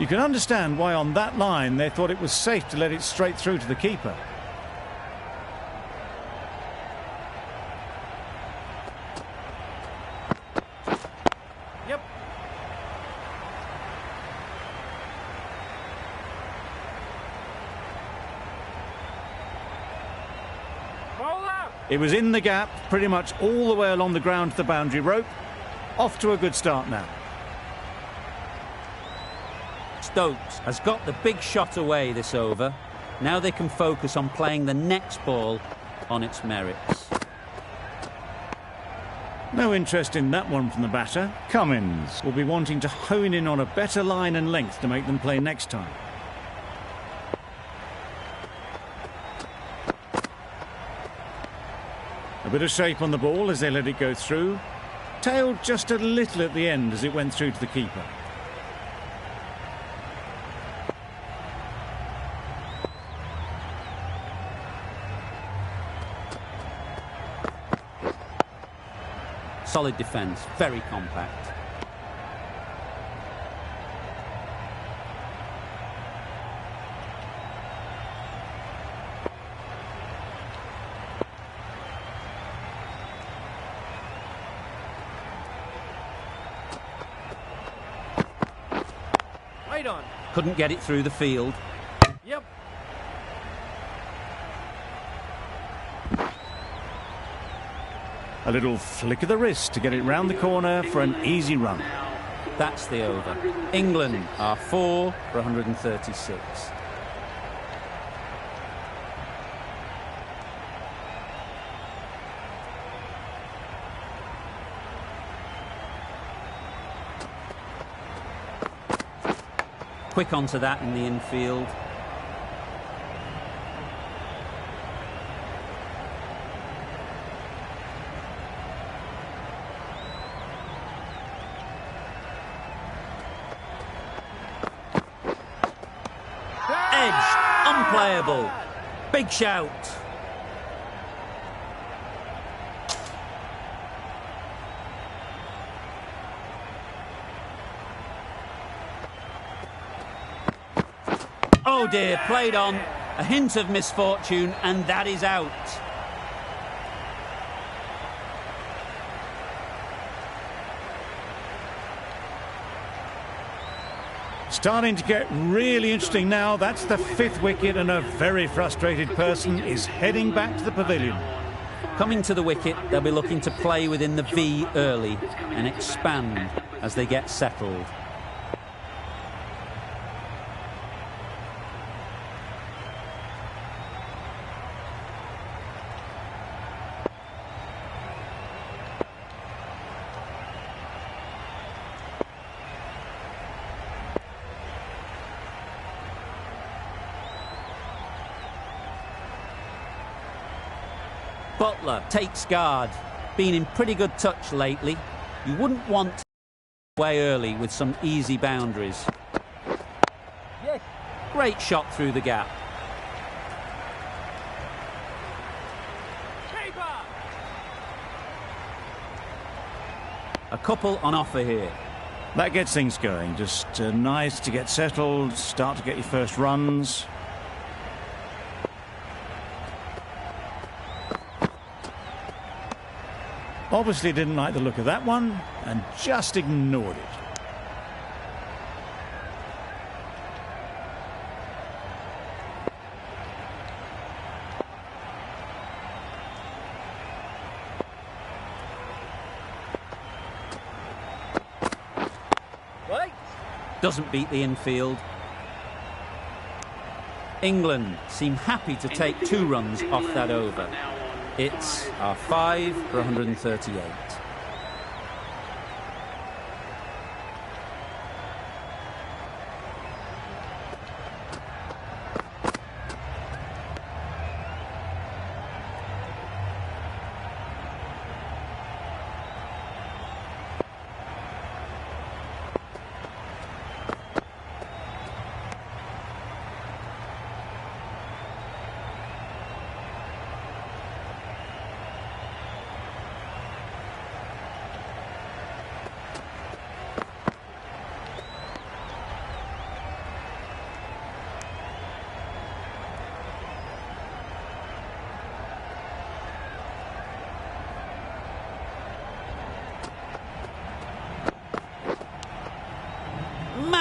You can understand why on that line they thought it was safe to let it straight through to the keeper. Yep. It was in the gap, pretty much all the way along the ground to the boundary rope. Off to a good start now. Stokes has got the big shot away this over. Now they can focus on playing the next ball on its merits. No interest in that one from the batter. Cummins will be wanting to hone in on a better line and length to make them play next time. A bit of shape on the ball as they let it go through. Tailed just a little at the end as it went through to the keeper. Solid defence, very compact. Right on. Couldn't get it through the field. Yep. A little flick of the wrist to get it round the corner for an easy run. That's the over. England are 4 for 136. Quick onto that in the infield. Edged, unplayable. Big shout. Oh dear, played on. A hint of misfortune, and that is out. Starting to get really interesting now. That's the 5th wicket, and a very frustrated person is heading back to the pavilion. Coming to the wicket, they'll be looking to play within the V early and expand as they get settled. Butler takes guard. Been in pretty good touch lately. You wouldn't want to away early with some easy boundaries. Yes. Great shot through the gap. Keeper. A couple on offer here. That gets things going. Just nice to get settled, start to get your first runs. Obviously didn't like the look of that one and just ignored it. Right. Doesn't beat the infield. England seem happy to take 2 runs off that over. It's our 5 for 138.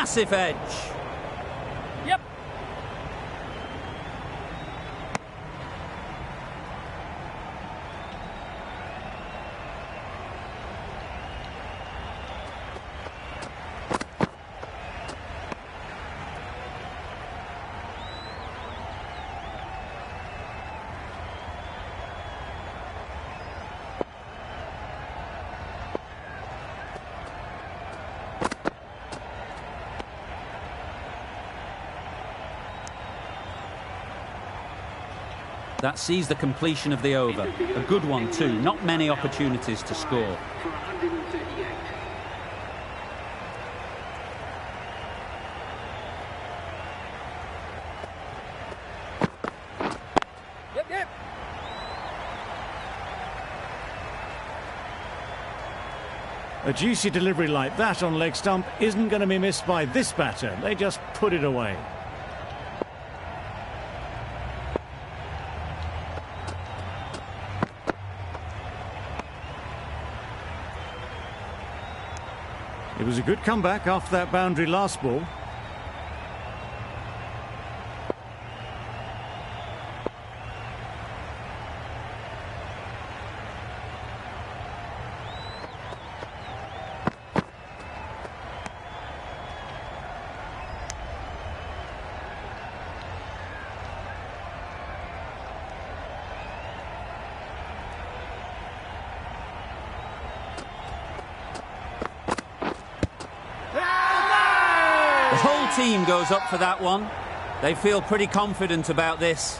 Massive edge. Yep. That sees the completion of the over. A good one too, not many opportunities to score. For 138. Yep, yep. A juicy delivery like that on leg stump isn't going to be missed by this batter. They just put it away. It was a good comeback after that boundary last ball. The whole team goes up for that one. They feel pretty confident about this.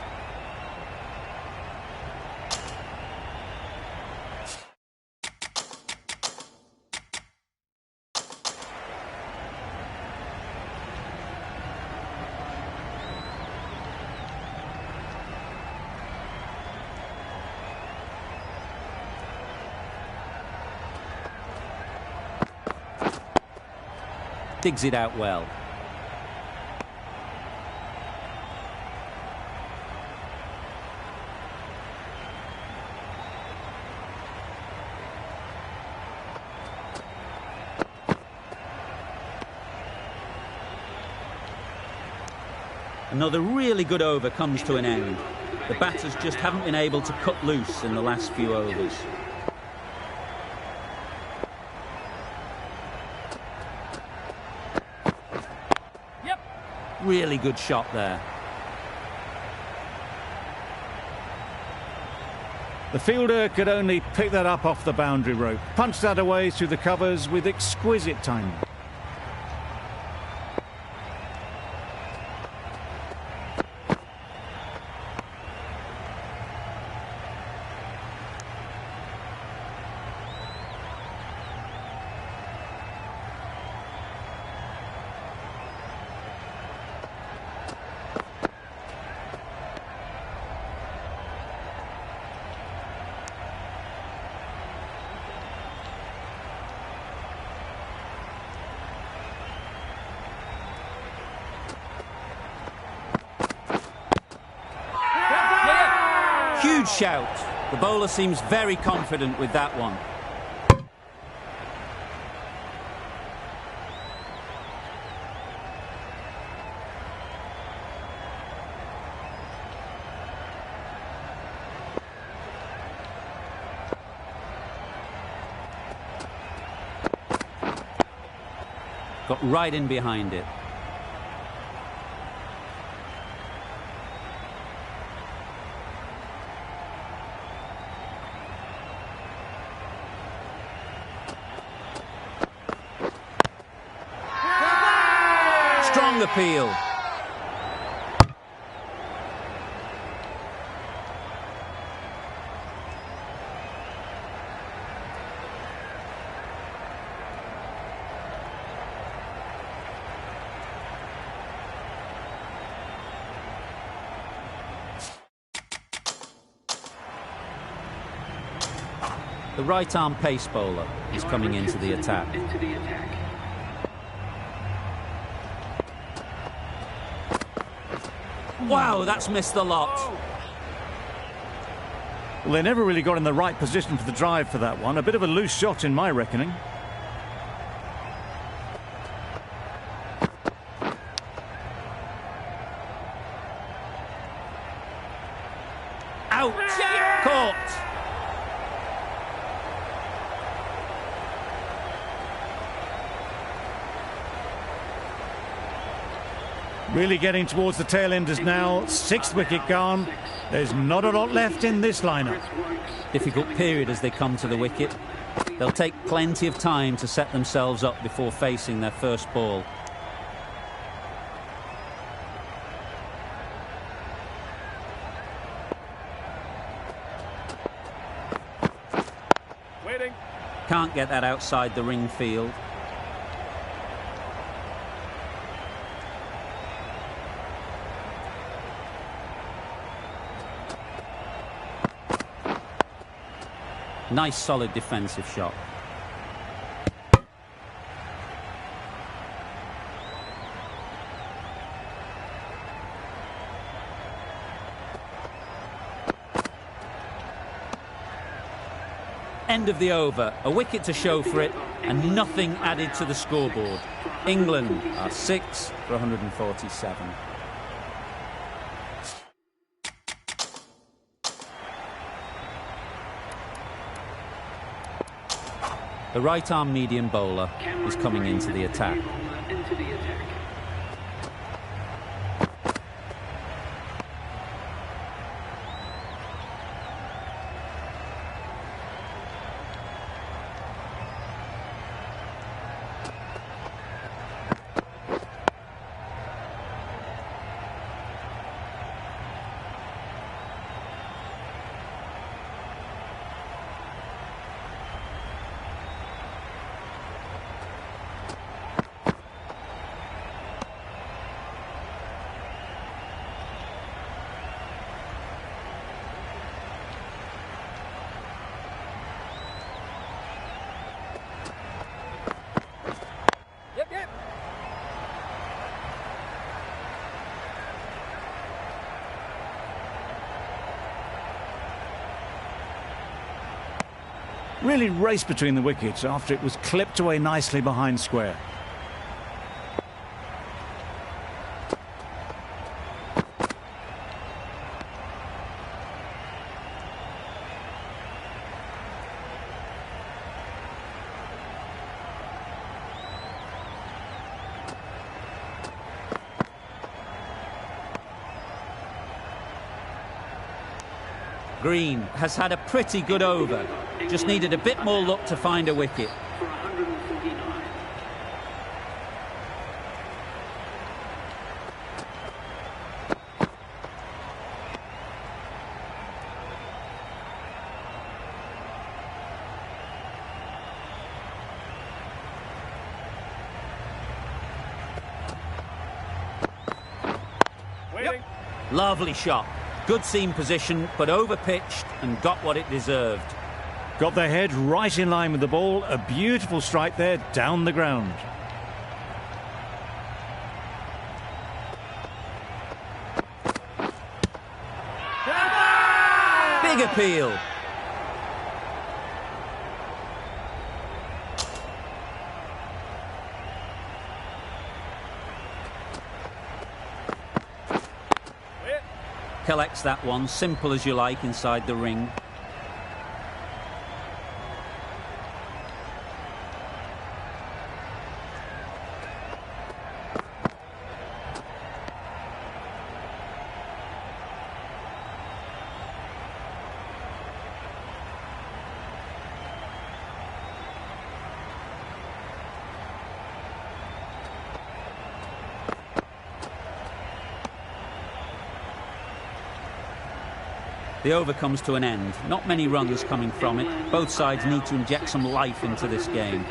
Digs it out well. Another really good over comes to an end. The batters just haven't been able to cut loose in the last few overs. Yep. Really good shot there. The fielder could only pick that up off the boundary rope. Punched that away through the covers with exquisite timing. Huge shout. The bowler seems very confident with that one. Got right in behind it. Strong appeal. The right-arm pace bowler is coming into the attack. Wow, that's missed the lot. Well, they never really got in the right position for the drive for that one. A bit of a loose shot in my reckoning. Really getting towards the tail enders now. Sixth wicket gone. There's not a lot left in this lineup. Difficult period as they come to the wicket. They'll take plenty of time to set themselves up before facing their first ball. Waiting. Can't get that outside the ring field. Nice solid defensive shot. End of the over. A wicket to show for it and nothing added to the scoreboard. England are 6 for 147. The right-arm medium bowler is coming into the attack. Really raced between the wickets after it was clipped away nicely behind square. Green has had a pretty good over. Just needed a bit more luck to find a wicket. Waiting. Lovely shot. Good seam position, but over-pitched and got what it deserved. Got their head right in line with the ball. A beautiful strike there down the ground. Big appeal. Collects that one, simple as you like, inside the ring. The over comes to an end. Not many runs coming from it. Both sides need to inject some life into this game.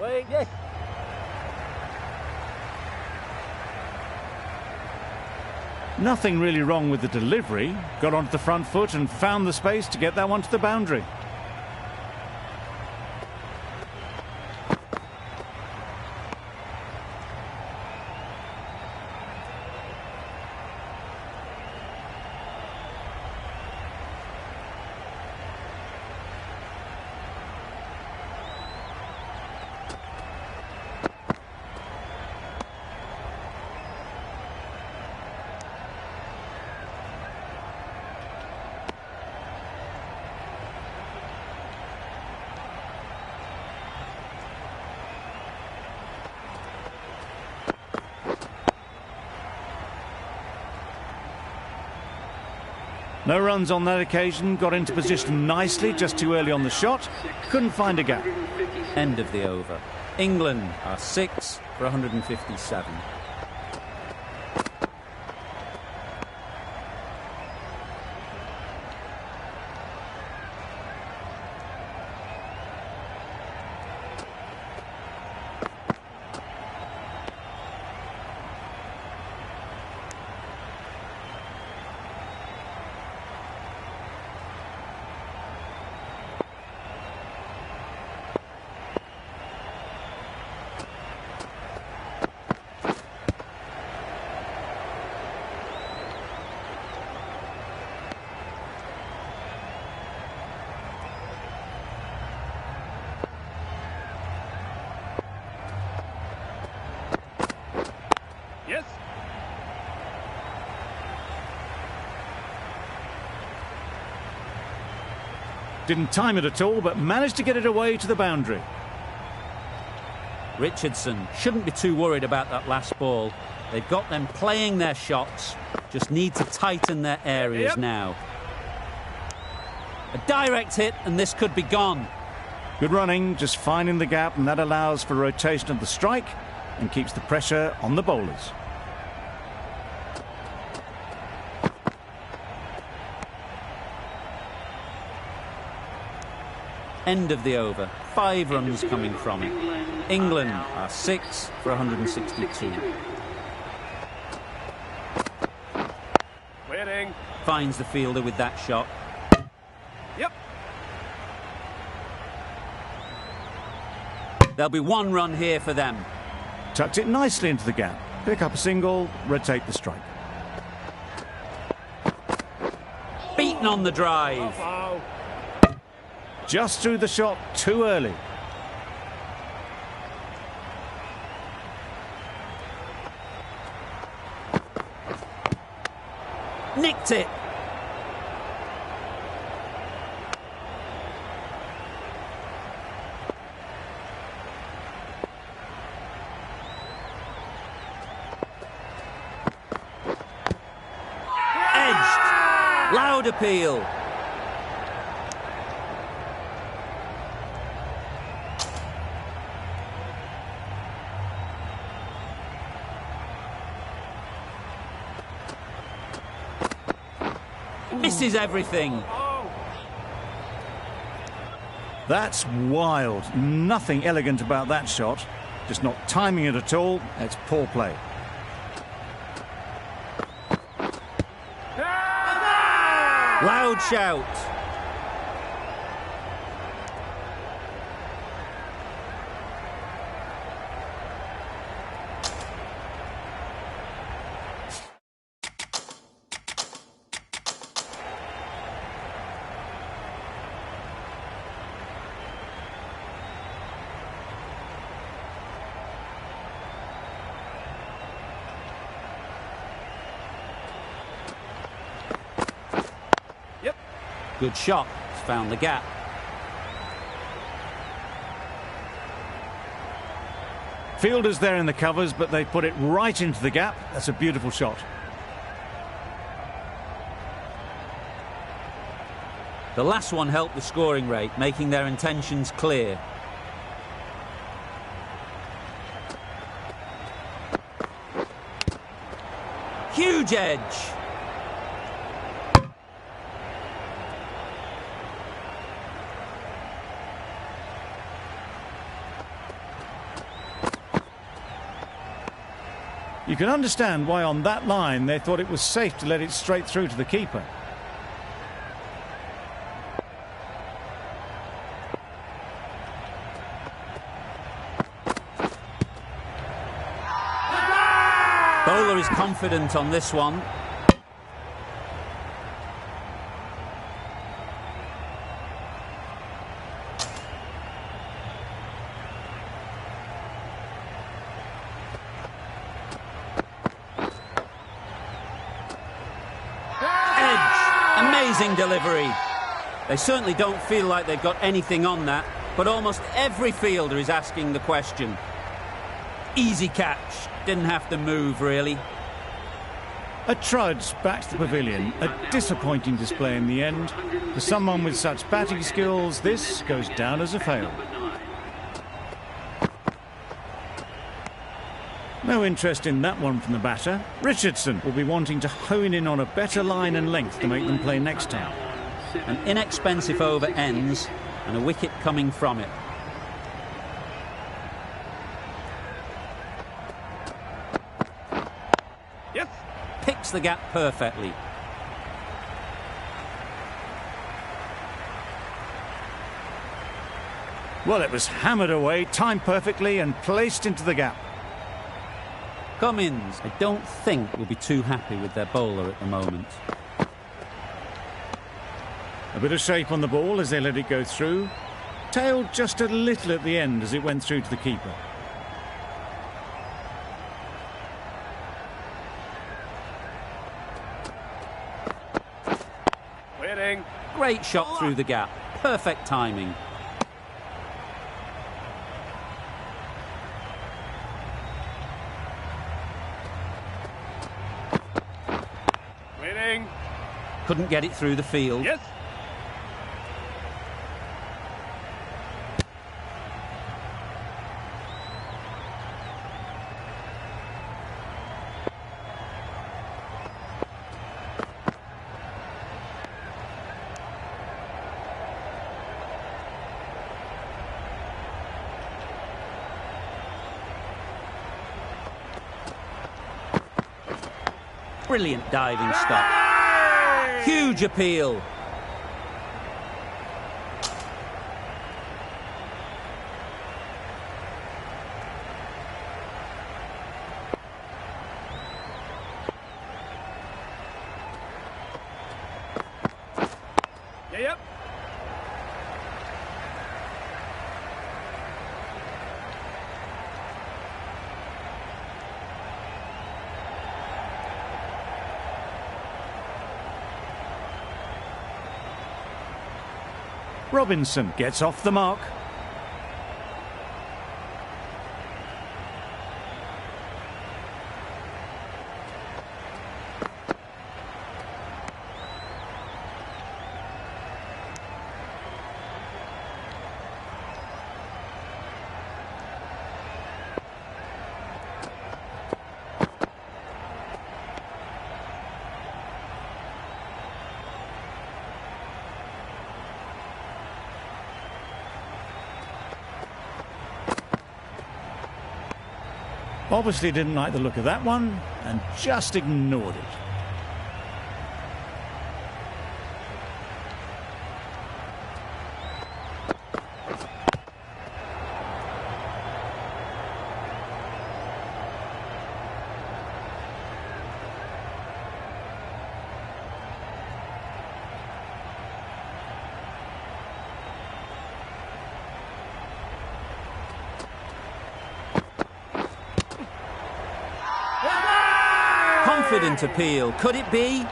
Wait, yeah. Nothing really wrong with the delivery. Got onto the front foot and found the space to get that one to the boundary. No runs on that occasion, got into position nicely, just too early on the shot, couldn't find a gap. End of the over. England are 6 for 157. Yes. Didn't time it at all, but managed to get it away to the boundary. Richardson shouldn't be too worried about that last ball. They've got them playing their shots, just need to tighten their areas now. A direct hit and this could be gone. Good running, just finding the gap, and that allows for rotation of the strike and keeps the pressure on the bowlers. End of the over. 5 runs coming from it. England are 6 for 162. Waiting. Finds the fielder with that shot. Yep. There'll be 1 run here for them. Tucked it nicely into the gap. Pick up a single, rotate the strike. Beaten on the drive. Oh. Just threw the shot too early. Nicked it. Edged. Loud appeal. Misses everything. That's wild. Nothing elegant about that shot. Just not timing it at all. It's poor play. Loud shout. Good shot. He's found the gap. Fielders there in the covers, but they put it right into the gap. That's a beautiful shot. The last one helped the scoring rate, making their intentions clear. Huge edge. You can understand why on that line they thought it was safe to let it straight through to the keeper. Bowler is confident on this one. Amazing delivery. They certainly don't feel like they've got anything on that, but almost every fielder is asking the question. Easy catch. Didn't have to move, really. A trudge back to the pavilion. A disappointing display in the end. For someone with such batting skills, this goes down as a fail. No interest in that one from the batter. Richardson will be wanting to hone in on a better line and length to make them play next time. An inexpensive over ends and a wicket coming from it. Yes. Picks the gap perfectly. Well, it was hammered away, timed perfectly and placed into the gap. Cummins, I don't think, will be too happy with their bowler at the moment. A bit of shape on the ball as they let it go through. Tailed just a little at the end as it went through to the keeper. Waiting. Great shot through the gap. Perfect timing. Waiting. Couldn't get it through the field. Yes. Brilliant diving stop. Huge appeal. Yep. Robinson gets off the mark. Obviously didn't like the look of that one and just ignored it. Confident appeal. Could it be?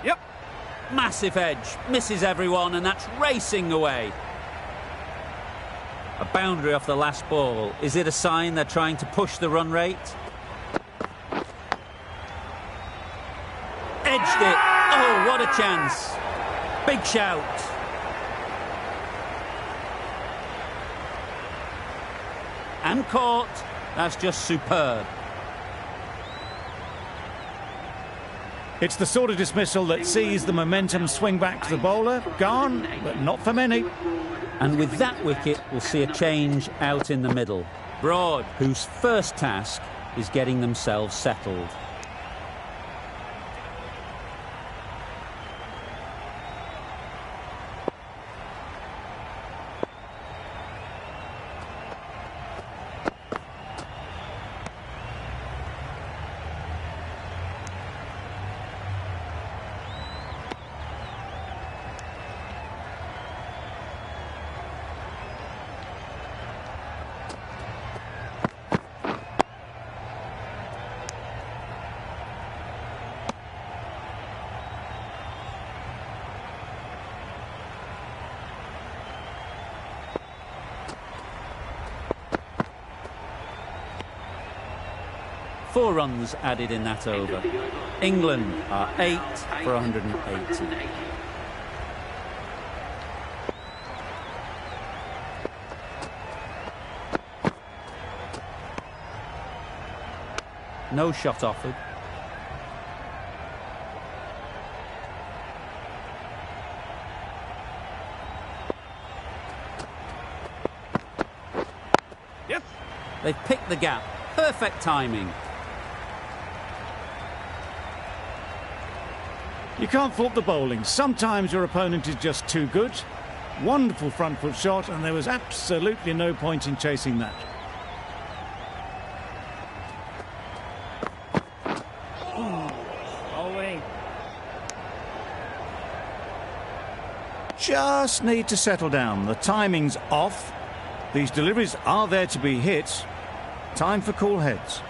Yep. Massive edge. Misses everyone, and that's racing away. A boundary off the last ball. Is it a sign they're trying to push the run rate? Edged it. Oh, what a chance. Big shout. And caught. That's just superb. It's the sort of dismissal that sees the momentum swing back to the bowler. Gone, but not for many. And with that wicket, we'll see a change out in the middle. Broad, whose first task is getting themselves settled. 4 runs added in that over. England are 8 for 180. No shot offered. Yes. They've picked the gap. Perfect timing. You can't fault the bowling. Sometimes your opponent is just too good. Wonderful front foot shot, and there was absolutely no point in chasing that. Bowling. Just need to settle down. The timing's off. These deliveries are there to be hit. Time for cool heads.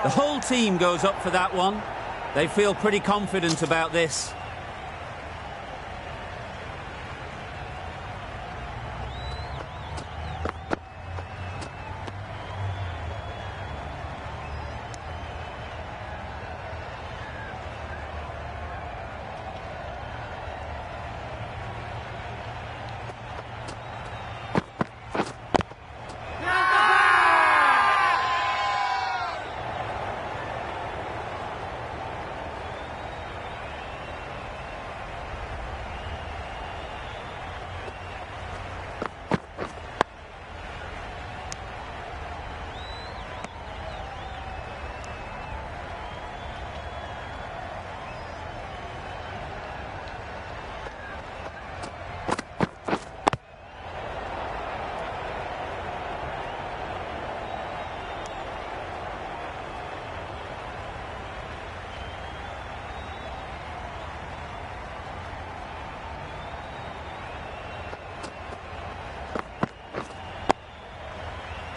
The whole team goes up for that one. They feel pretty confident about this.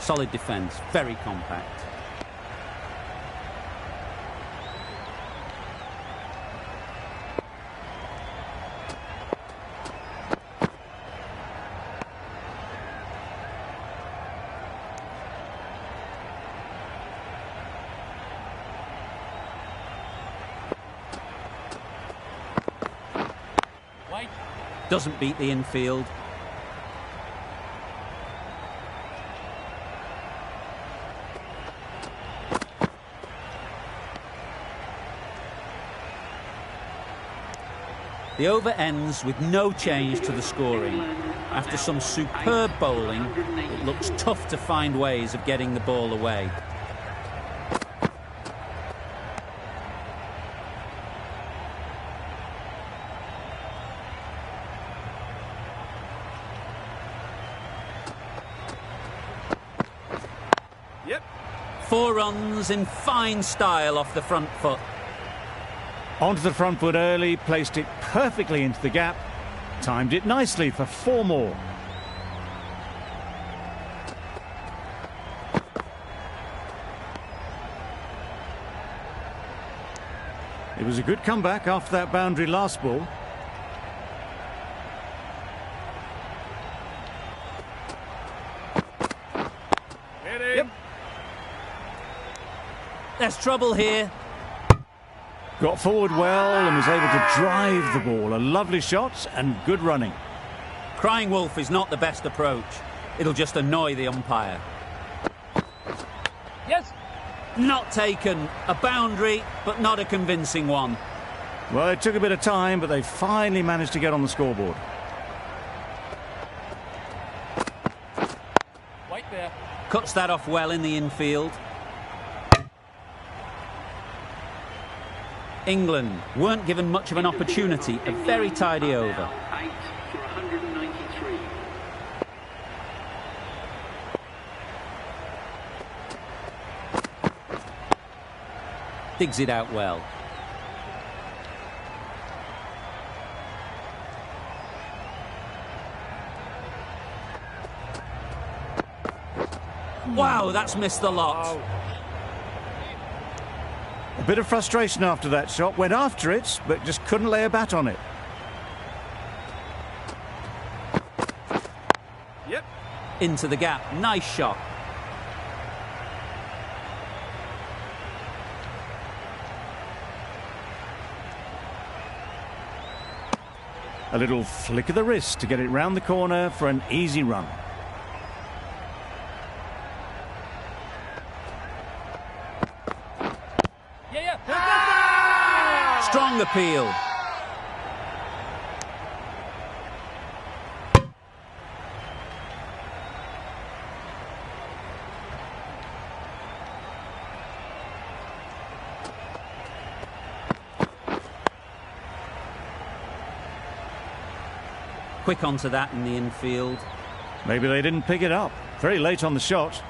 Solid defence, very compact. White. Doesn't beat the infield. The over ends with no change to the scoring. After some superb bowling, it looks tough to find ways of getting the ball away. Yep. 4 runs in fine style off the front foot. Onto the front foot early, placed it perfectly into the gap, timed it nicely for 4 more. It was a good comeback after that boundary last ball. Hitting. Yep. There's trouble here. Got forward well and was able to drive the ball. A lovely shot and good running. Crying wolf is not the best approach. It'll just annoy the umpire. Yes. Not taken. A boundary, but not a convincing one. Well, it took a bit of time, but they finally managed to get on the scoreboard. White there. Cuts that off well in the infield. England weren't given much of an opportunity. A very tidy over. 8 for 193. Digs it out well. Wow, that's missed the lot. A bit of frustration after that shot. Went after it, but just couldn't lay a bat on it. into the gap. Nice shot. A little flick of the wrist to get it round the corner for an easy run. Strong appeal. Quick onto that in the infield. Maybe they didn't pick it up. Very late on the shot.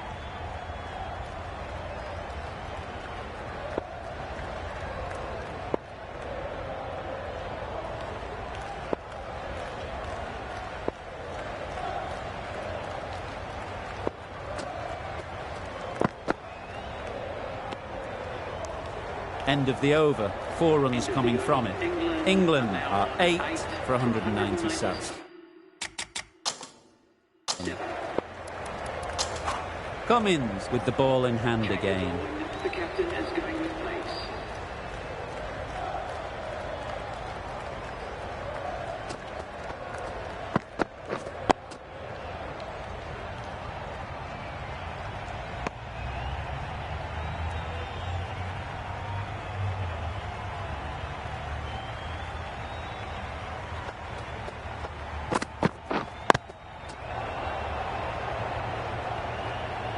End of the over. 4 runs coming from it. England are 8 for 197. Cummins with the ball in hand again. The captain is going with pace.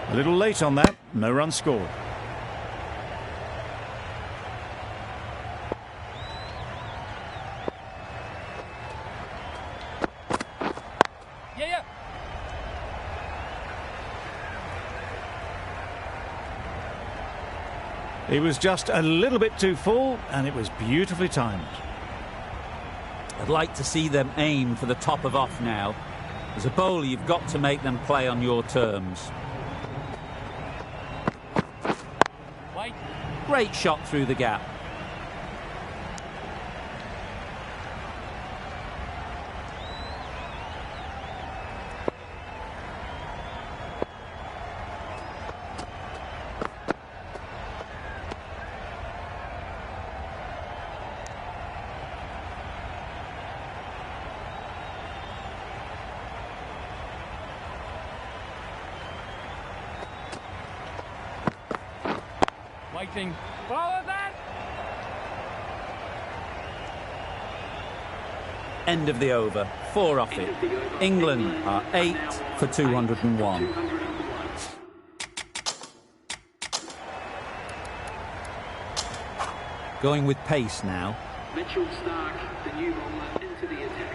A little late on that. No run scored. He was just a little bit too full, and it was beautifully timed. I'd like to see them aim for the top of off now. As a bowler, you've got to make them play on your terms. Great shot through the gap. Waiting. Follow that! End of the over. 4 off it. England are 8 for 201. Going with pace now. Mitchell Stark, the new bowler, into the attack.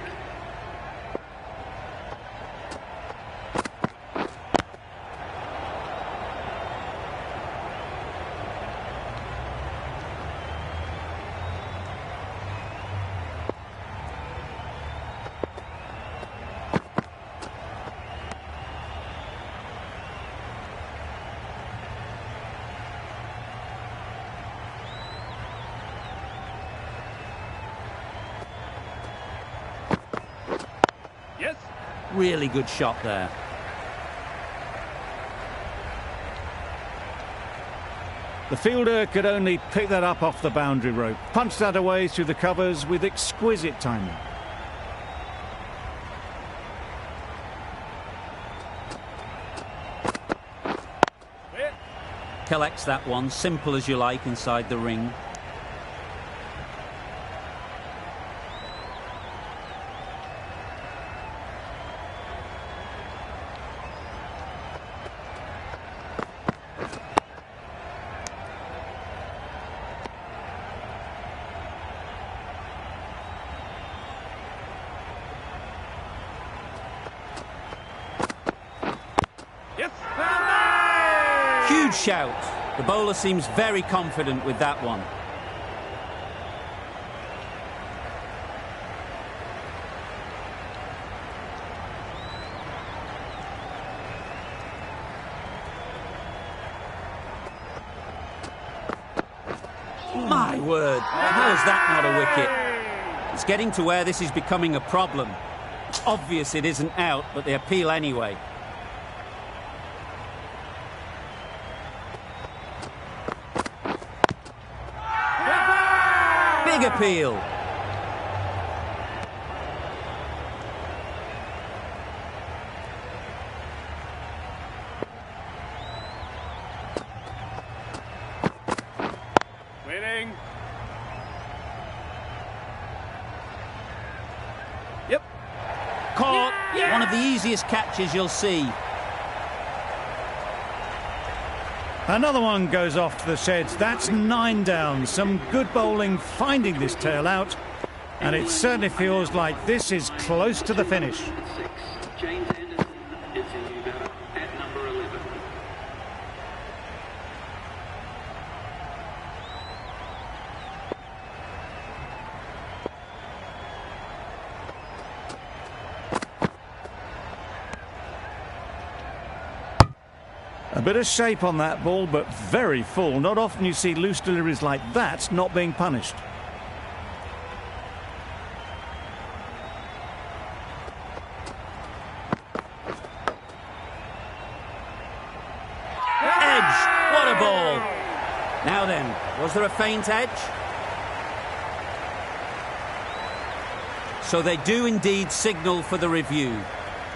Really good shot there. The fielder could only pick that up off the boundary rope. Punched that away through the covers with exquisite timing. Collects that one, simple as you like, inside the ring. Huge shout. The bowler seems very confident with that one. My word, how is that not a wicket? It's getting to where this is becoming a problem. It's obvious it isn't out, but they appeal anyway. appeal. Waiting. Yep. Caught. Yeah. One of the easiest catches you'll see. Another one goes off to the sheds. That's 9 down. Some good bowling finding this tail out. And it certainly feels like this is close to the finish. 6. James Anderson is the new batter at number 11. A bit of shape on that ball, but very full. Not often you see loose deliveries like that not being punished. Edge. What a ball. Now then, was there a faint edge? So they do indeed signal for the review.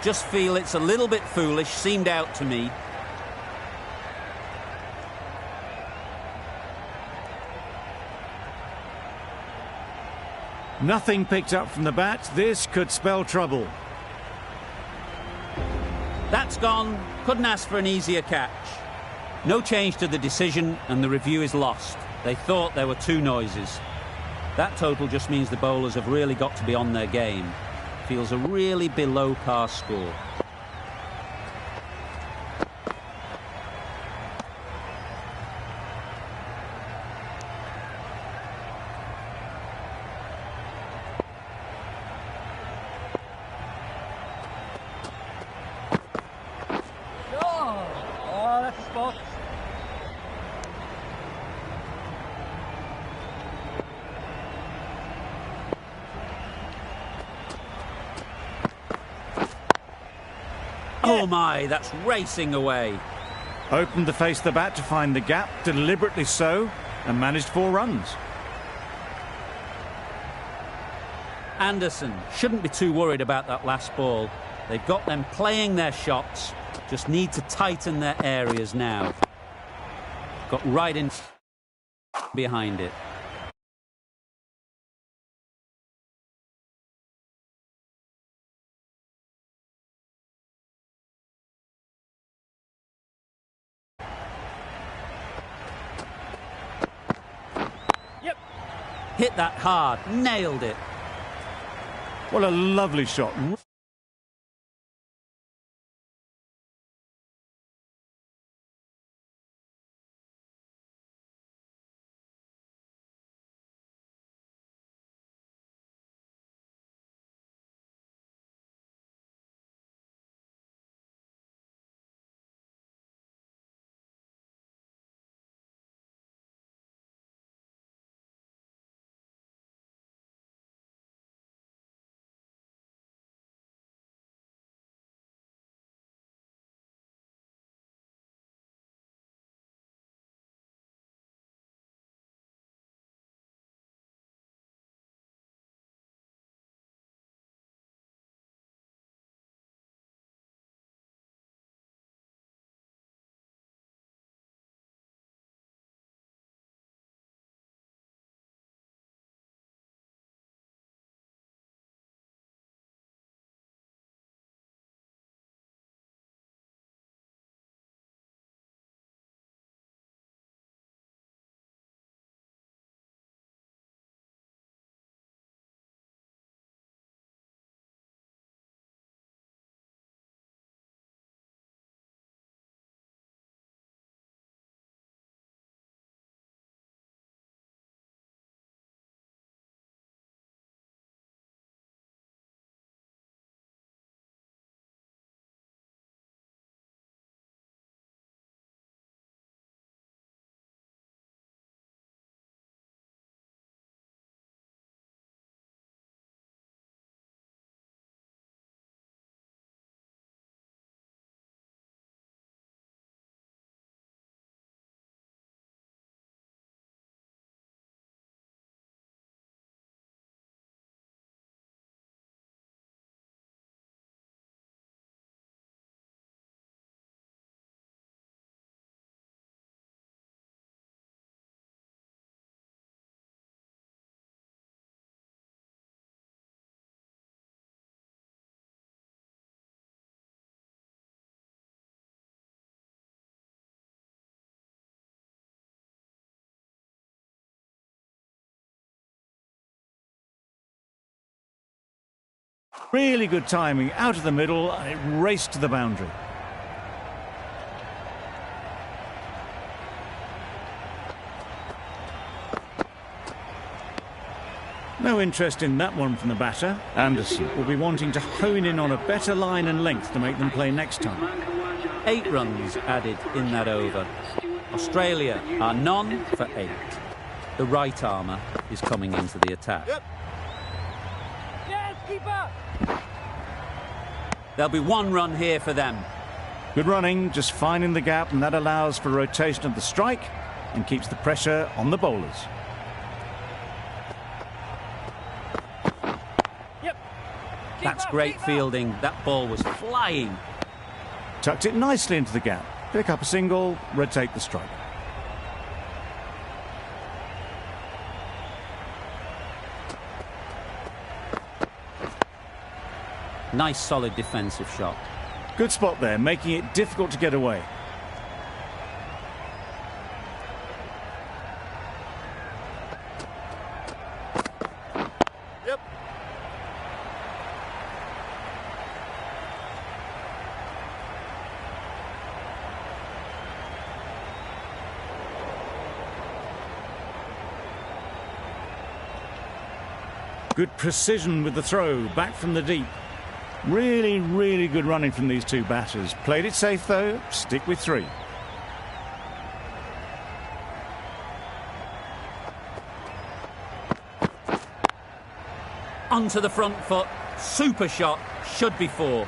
Just feel it's a little bit foolish, seemed out to me. Nothing picked up from the bat. This could spell trouble. That's gone. Couldn't ask for an easier catch. No change to the decision and the review is lost. They thought there were 2 noises. That total just means the bowlers have really got to be on their game. Feels a really below par score. Oh, that's a spot. Oh my, that's racing away. Opened to face the bat to find the gap, deliberately so, and managed 4 runs. Anderson shouldn't be too worried about that last ball. They've got them playing their shots, just need to tighten their areas now. Got right in behind it. Yep. Hit that hard, nailed it. What a lovely shot. Really good timing out of the middle, and it raced to the boundary. No interest in that one from the batter. Anderson will be wanting to hone in on a better line and length to make them play next time. 8 runs added in that over. Australia are none for 8. The right armour is coming into the attack. Yes, keeper! There'll be 1 run here for them. Good running, just finding the gap, and that allows for rotation of the strike and keeps the pressure on the bowlers. Yep. That's great fielding. That ball was flying. Tucked it nicely into the gap. Pick up a single, rotate the strike. Nice solid defensive shot. Good spot there, making it difficult to get away. Yep. Good precision with the throw, back from the deep. Really, really good running from these two batters. Played it safe though, stick with 3. Onto the front foot. Super shot. Should be 4.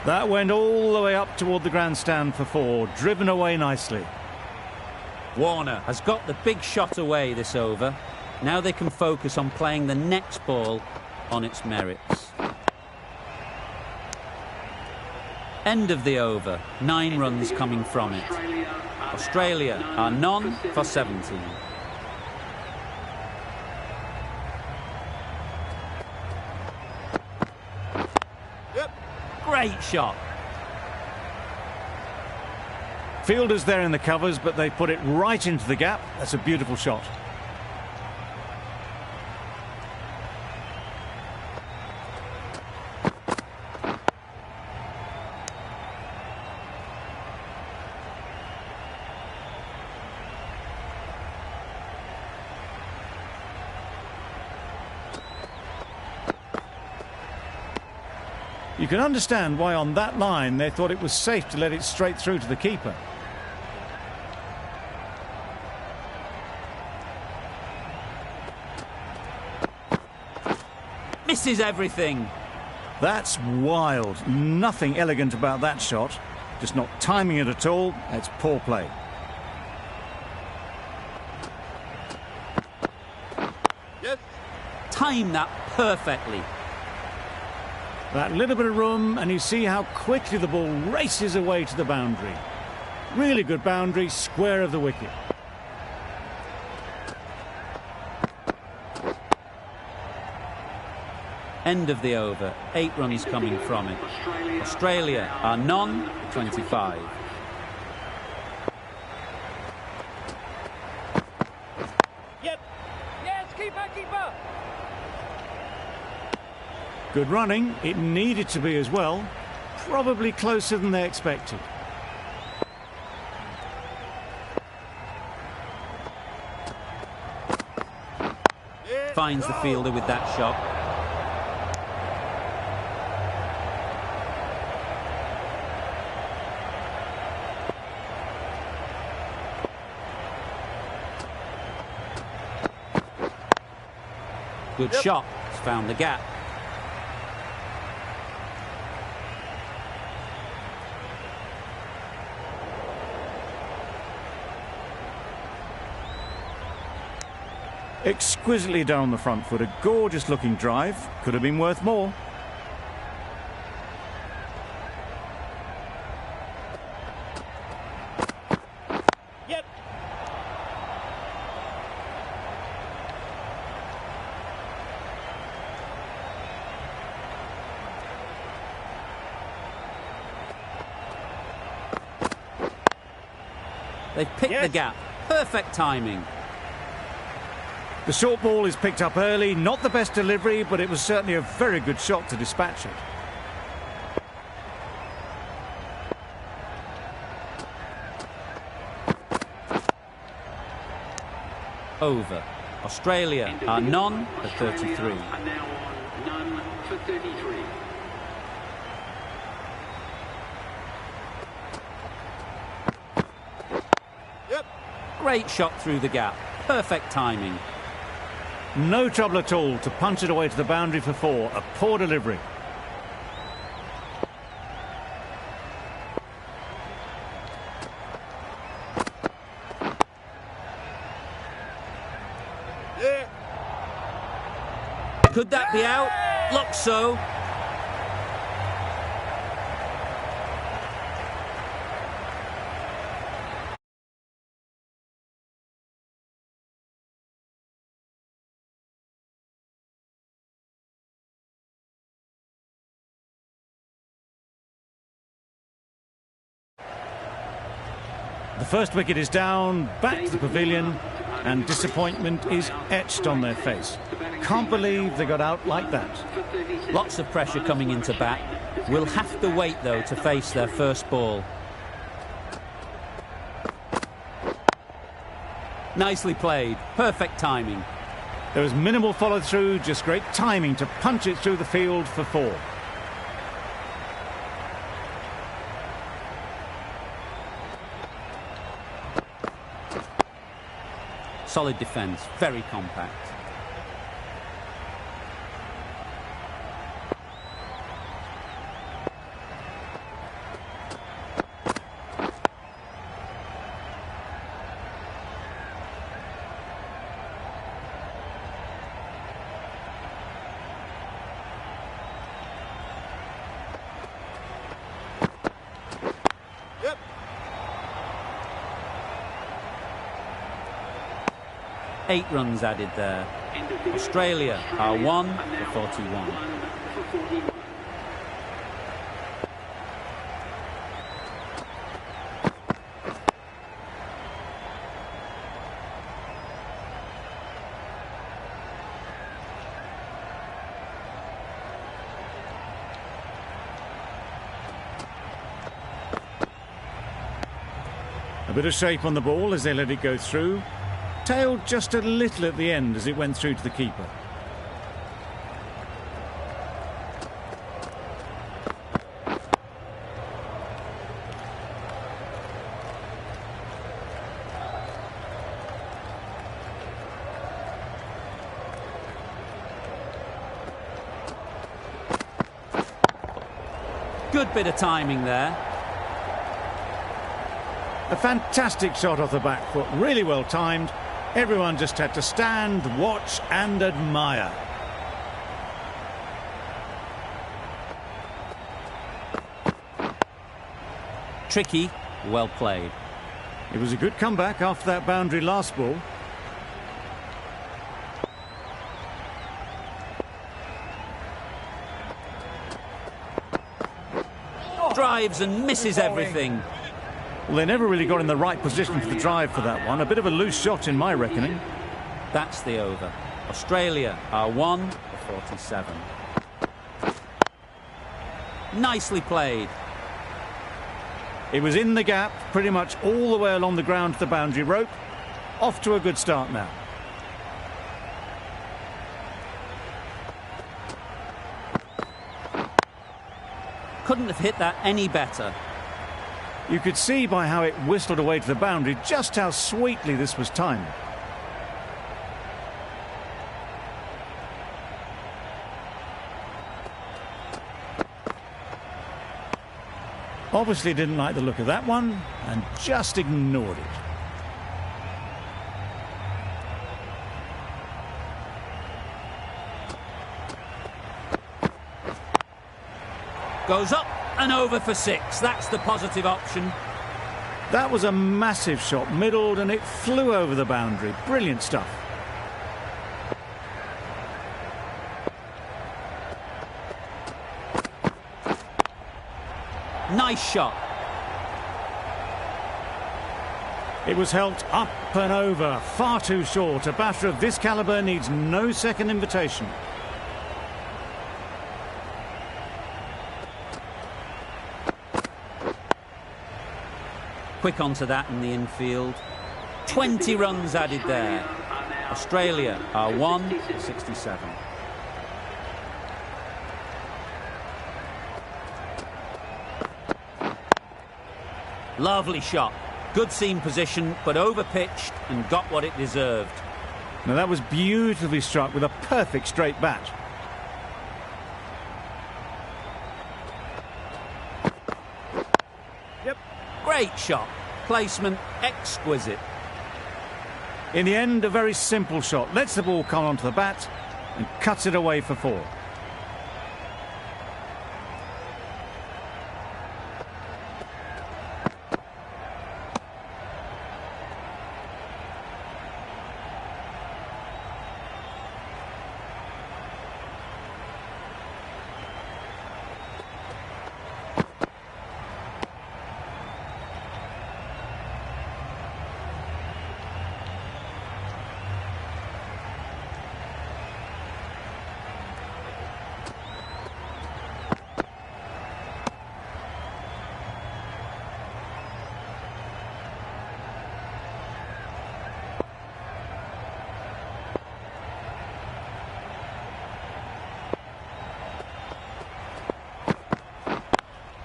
That went all the way up toward the grandstand for 4, driven away nicely. Warner has got the big shot away this over. Now they can focus on playing the next ball on its merits. End of the over. 9 runs coming from it. Australia are none for 17. Yep. Great shot. Fielders there in the covers, but they put it right into the gap. That's a beautiful shot. You can understand why on that line they thought it was safe to let it straight through to the keeper. Misses everything. That's wild. Nothing elegant about that shot. Just not timing it at all. It's poor play. Yes. Time that perfectly. That little bit of room, and you see how quickly the ball races away to the boundary. Really good boundary, square of the wicket. End of the over. 8 runs coming from it. Australia are none for 25. Yep. Yes, keeper, keeper. Good running. It needed to be as well. Probably closer than they expected. Finds the fielder with that shot. Good shot. It's found the gap. Exquisitely down the front foot. A gorgeous looking drive. Could have been worth more. Yep. They've picked the gap. Perfect timing. The short ball is picked up early, not the best delivery, but it was certainly a very good shot to dispatch it. Over. Australia are none for 33. Are now on none for 33. Yep. Great shot through the gap. Perfect timing. No trouble at all to punch it away to the boundary for 4. A poor delivery. Yeah. Could that be out? Looks so. The first wicket is down, back to the pavilion, and disappointment is etched on their face. Can't believe they got out like that. Lots of pressure coming into bat. Will have to wait, though, to face their first ball. Nicely played. Perfect timing. There was minimal follow-through, just great timing to punch it through the field for 4. Solid defence. Very compact. Yep. 8 runs added there. Australia are 1 for 41. For 41. A bit of shape on the ball as they let it go through. Tailed just a little at the end as it went through to the keeper. Good bit of timing there. A fantastic shot off the back foot, really well timed. Everyone just had to stand, watch and admire. Tricky, well played. It was a good comeback after that boundary last ball. Drives and misses everything. Well, they never really got in the right position for the drive for that one. A bit of a loose shot in my reckoning. That's the over. Australia are 1 for 47. Nicely played. It was in the gap, pretty much all the way along the ground to the boundary rope. Off to a good start now. Couldn't have hit that any better. You could see by how it whistled away to the boundary just how sweetly this was timed. Obviously didn't like the look of that one and just ignored it. Goes up and over for 6. That's the positive option. That was a massive shot, middled, and it flew over the boundary. Brilliant stuff. Nice shot. It was helped up and over, far too short. A batter of this calibre needs no second invitation. Quick onto that in the infield. 20 runs added there. Australia are 1-67. Lovely shot. Good seam position, but over-pitched and got what it deserved. Now that was beautifully struck with a perfect straight bat. Yep. Great shot. Placement exquisite. In the end, a very simple shot. Lets the ball come onto the bat and cuts it away for 4.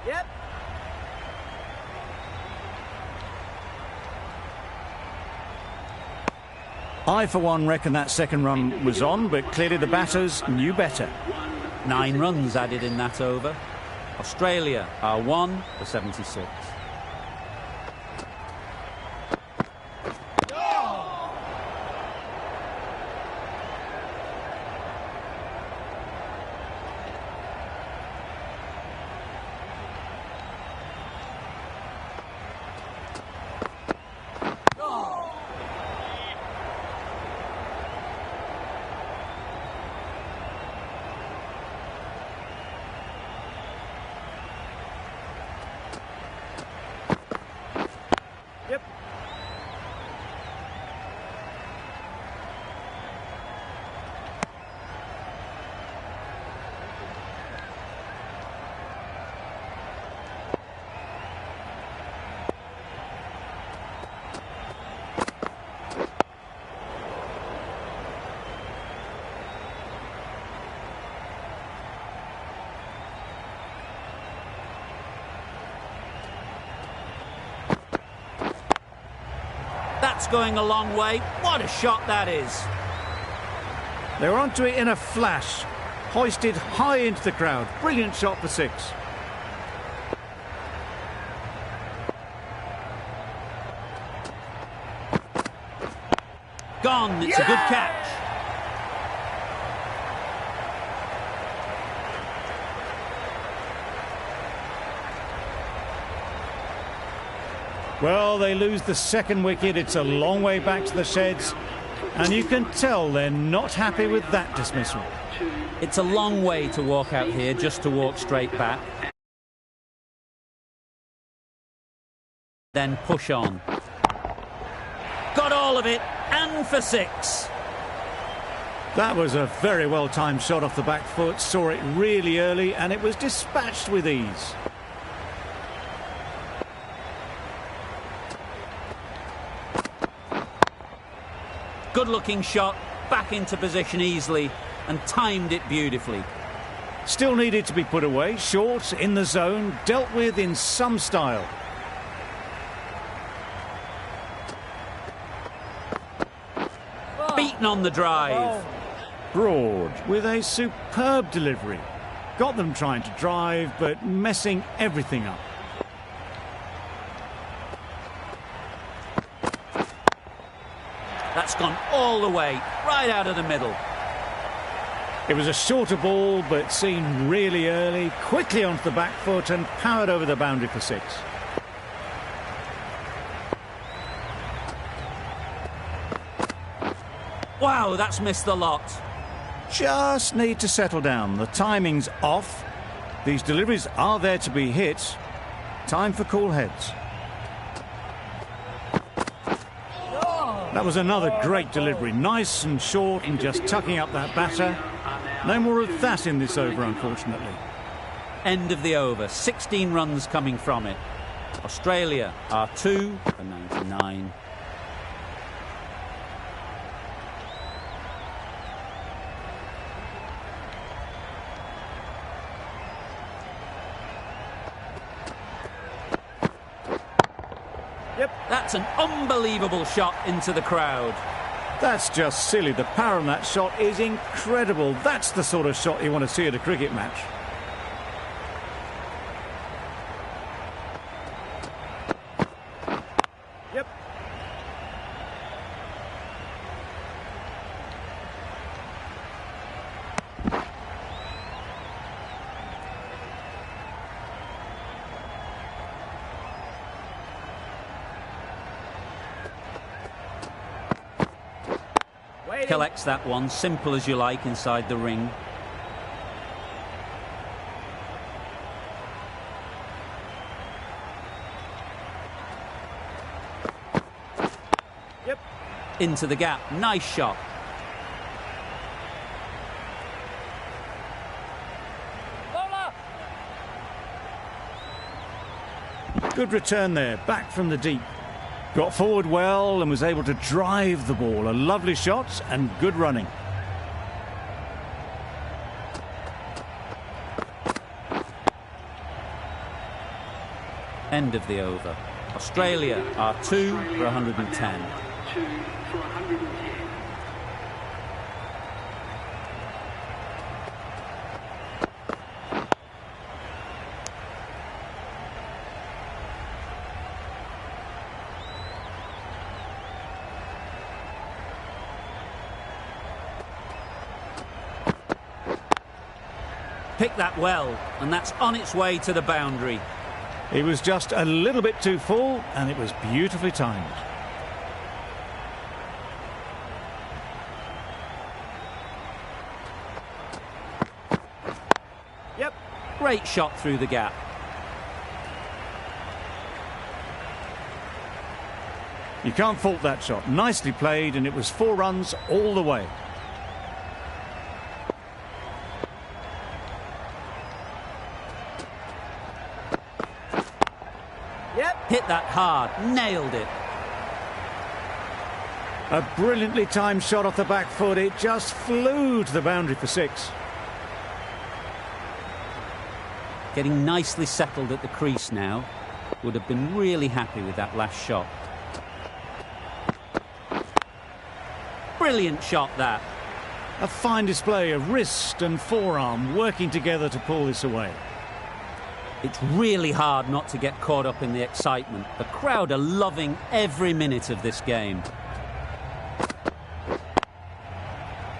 Yep. I, for one, reckon that second run was on, but clearly the batters knew better. 9 runs added in that over. Australia are 1-76. Yep. That's going a long way. What a shot that is. They were onto it in a flash, hoisted high into the crowd. Brilliant shot for 6. Gone. It's a good catch. Well, they lose the second wicket. It's a long way back to the sheds, and you can tell they're not happy with that dismissal. It's a long way to walk out here just to walk straight back. Then push on. Got all of it, and for 6. That was a very well-timed shot off the back foot. Saw it really early, and it was dispatched with ease. Good-looking shot, back into position easily, and timed it beautifully. Still needed to be put away, short, in the zone, dealt with in some style. Beaten on the drive. Broad, with a superb delivery. Got them trying to drive, but messing everything up. That's gone all the way, right out of the middle. It was a shorter ball, but seen really early, quickly onto the back foot and powered over the boundary for 6. Wow, that's missed the lot. Just need to settle down. The timing's off. These deliveries are there to be hit. Time for cool heads. That was another great delivery. Nice and short and just tucking up that batter. No more of that in this over, unfortunately. End of the over. 16 runs coming from it. Australia are 2 for 99. Yep. That's an unbelievable shot into the crowd. That's just silly. The power on that shot is incredible. That's the sort of shot you want to see at a cricket match. Yep. Collects that one, simple as you like, inside the ring. Yep. Into the gap, nice shot. Good return there, back from the deep. Got forward well and was able to drive the ball. A lovely shot and good running. End of the over. Australia are 2 for 110. 2 for 110. Picked that well, and that's on its way to the boundary. He was just a little bit too full and it was beautifully timed. Yep. Great shot through the gap. You can't fault that shot. Nicely played and it was 4 runs all the way. Yep. Hit that hard, nailed it. A brilliantly timed shot off the back foot. It just flew to the boundary for 6. Getting nicely settled at the crease now. Would have been really happy with that last shot. Brilliant shot, that. A fine display of wrist and forearm working together to pull this away. It's really hard not to get caught up in the excitement. The crowd are loving every minute of this game.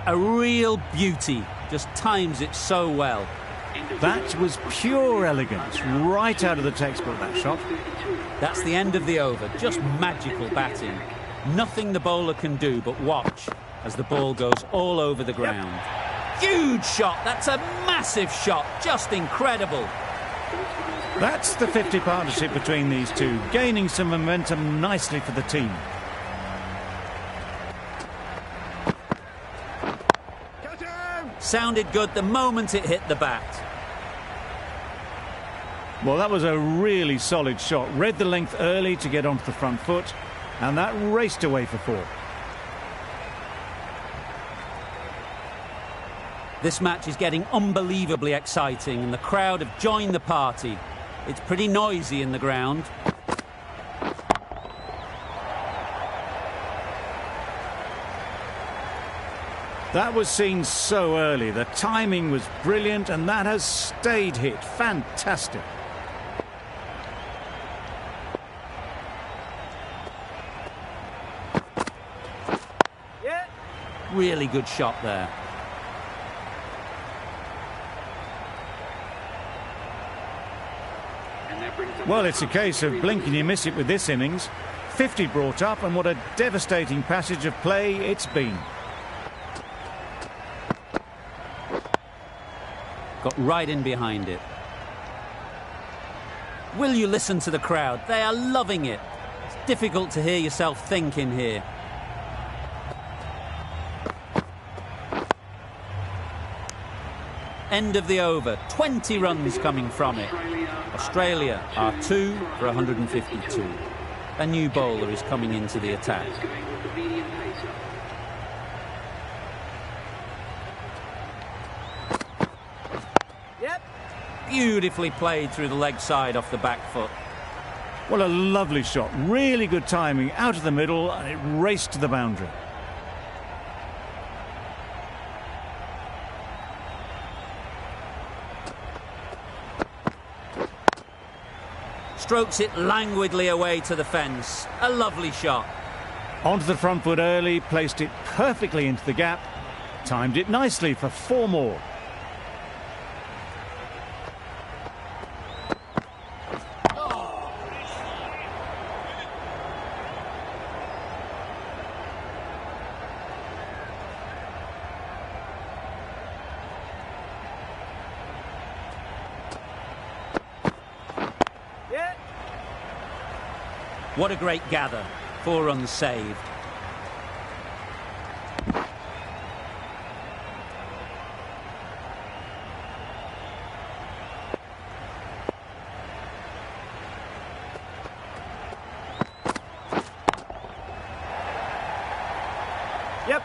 A real beauty. Just times it so well. That was pure elegance, right out of the textbook, that shot. That's the end of the over. Just magical batting. Nothing the bowler can do but watch as the ball goes all over the ground. Huge shot. That's a massive shot. Just incredible. That's the 50 partnership between these two, gaining some momentum nicely for the team. Catch him! Sounded good the moment it hit the bat. Well, that was a really solid shot. Read the length early to get onto the front foot, and that raced away for 4. This match is getting unbelievably exciting and the crowd have joined the party. It's pretty noisy in the ground. That was seen so early. The timing was brilliant, and that has stayed hit. Fantastic. Yeah. Really good shot there. Well, it's a case of blink and you miss it with this innings. 50 brought up, and what a devastating passage of play it's been. Got right in behind it. Will you listen to the crowd? They are loving it. It's difficult to hear yourself think in here. End of the over. 20 runs coming from it. Australia are 2 for 152. A new bowler is coming into the attack. Yep. Beautifully played through the leg side off the back foot. Well, a lovely shot. Really good timing. Out of the middle, and it raced to the boundary. Strokes it languidly away to the fence. A lovely shot. Onto the front foot early, placed it perfectly into the gap. Timed it nicely for 4 more. What a great gather. 4 runs saved. Yep.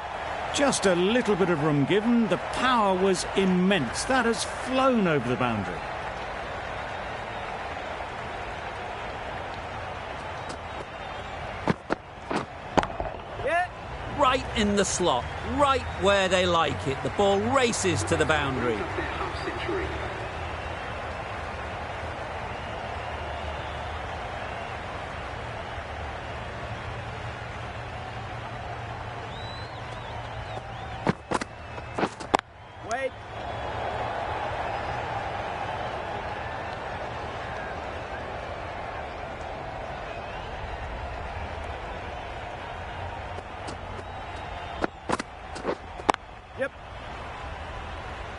Just a little bit of room given. The power was immense. That has flown over the boundary. Right in the slot, right where they like it. The ball races to the boundary. Wait.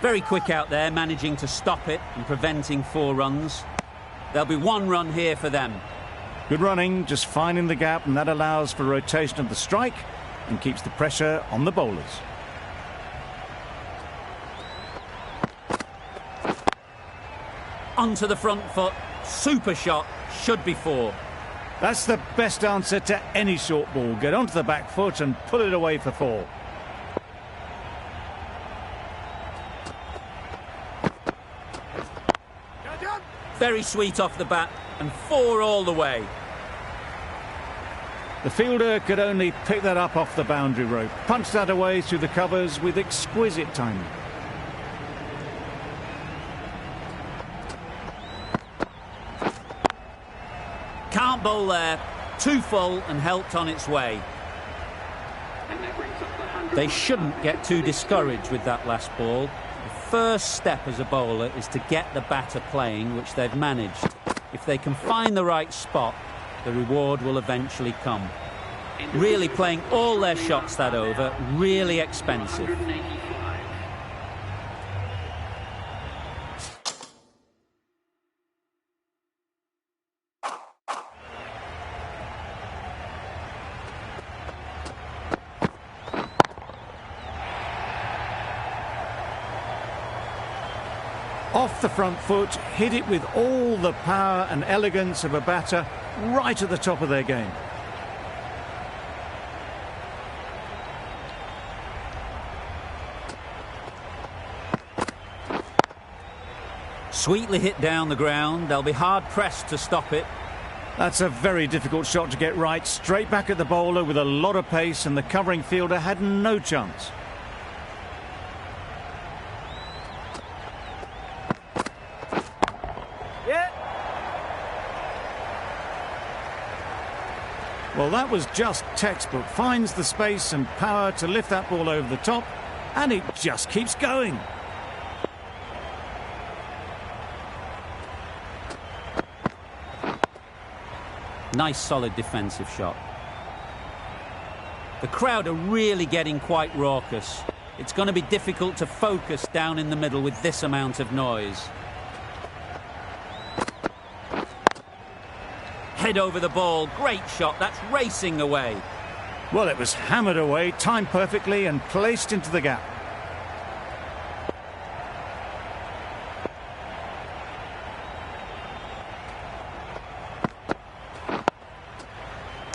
Very quick out there, managing to stop it and preventing 4 runs. There'll be 1 run here for them. Good running, just finding the gap, and that allows for rotation of the strike and keeps the pressure on the bowlers. Onto the front foot. Super shot. Should be 4. That's the best answer to any short ball. Get onto the back foot and pull it away for 4. Very sweet off the bat, and 4 all the way. The fielder could only pick that up off the boundary rope. Punched that away through the covers with exquisite timing. Can't bowl there. Too full and helped on its way. They shouldn't get too discouraged with that last ball. The first step as a bowler is to get the batter playing, which they've managed. If they can find the right spot, the reward will eventually come. Really playing all their shots that over, really expensive. Off the front foot, hit it with all the power and elegance of a batter right at the top of their game. Sweetly hit down the ground. They'll be hard-pressed to stop it. That's a very difficult shot to get right. Straight back at the bowler with a lot of pace, and the covering fielder had no chance. Well, that was just textbook. Finds the space and power to lift that ball over the top, and it just keeps going. Nice, solid defensive shot. The crowd are really getting quite raucous. It's going to be difficult to focus down in the middle with this amount of noise. Head over the ball. Great shot. That's racing away. Well, it was hammered away, timed perfectly and placed into the gap.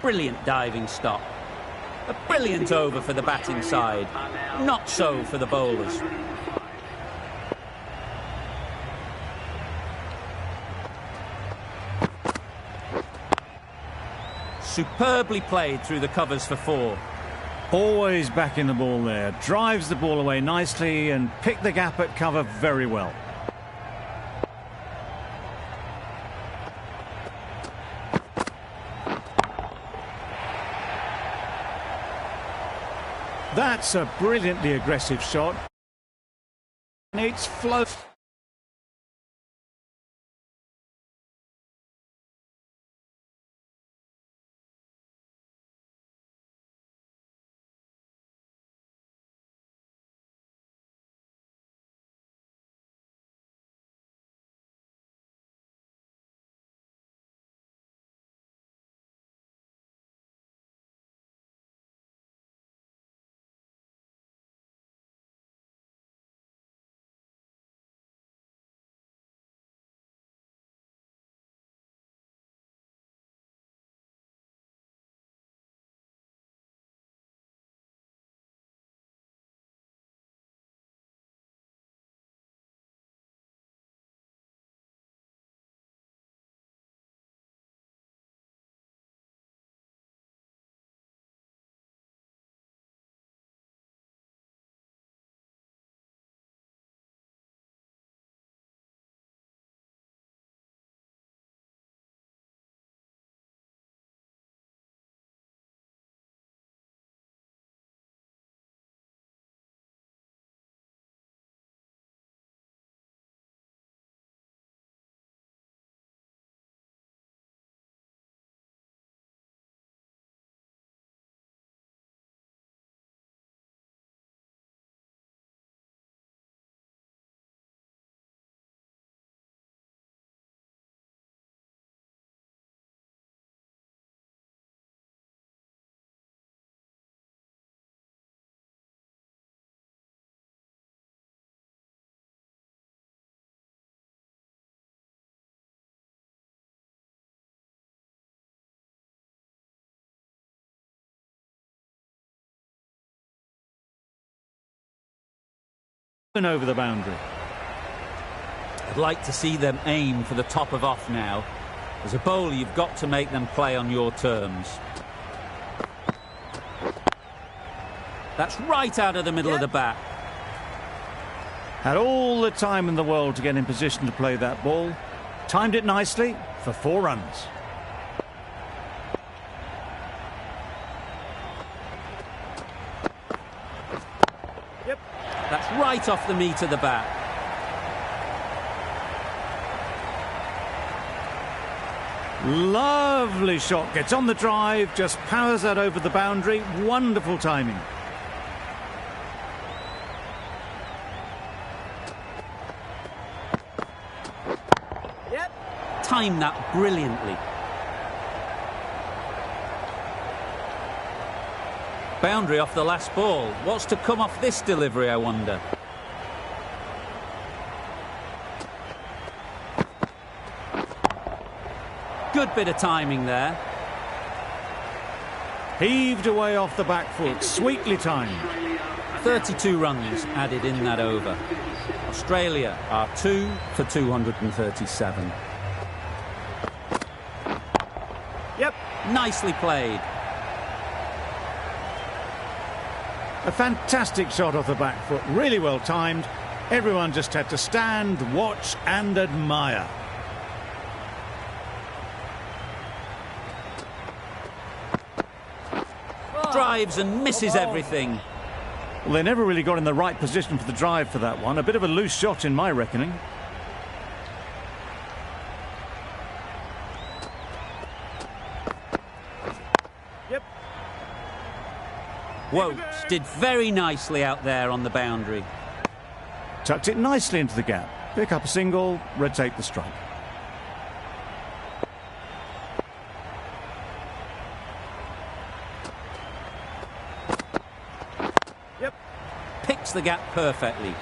brilliant diving stop. A brilliant over for the batting side. Not so for the bowlers. Superbly played through the covers for 4. Always backing the ball there. Drives the ball away nicely and picked the gap at cover very well. That's a brilliantly aggressive shot. It's flow. Over the boundary. I'd like to see them aim for the top of off now. As a bowler, you've got to make them play on your terms. That's right out of the middle of the bat. Had all the time in the world to get in position to play that ball. Timed it nicely for 4 runs. That's right off the meat of the bat. Lovely shot. Gets on the drive, just powers that over the boundary. Wonderful timing. Yep. Timed that brilliantly. Boundary off the last ball. What's to come off this delivery, I wonder? Good bit of timing there. Heaved away off the back foot. Sweetly timed. 32 runs added in that over. Australia are 2 for 237. Yep. Nicely played. A fantastic shot off the back foot, really well timed. Everyone just had to stand, watch and admire. Drives and misses everything. Well, they never really got in the right position for the drive for that one. A bit of a loose shot in my reckoning. Wokes did very nicely out there on the boundary. Tucked it nicely into the gap. Pick up a single, rotate the strike. Yep. Picks the gap perfectly.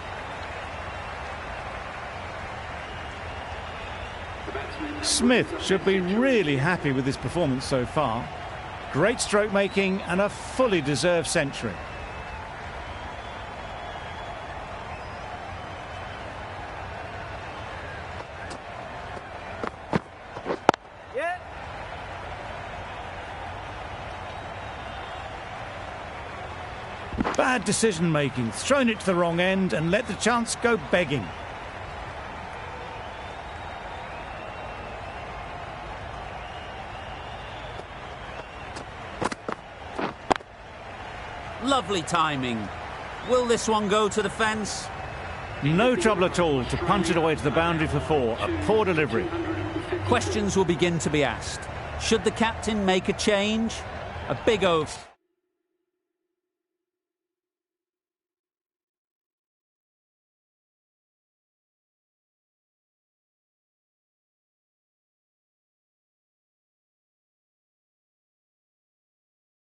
Smith should be really happy with his performance so far. Great stroke making and a fully deserved century. Yeah. Bad decision making, thrown it to the wrong end and let the chance go begging. Lovely timing. Will this one go to the fence? No trouble at all to punch it away to the boundary for 4. A poor delivery. Questions will begin to be asked. Should the captain make a change? A big over.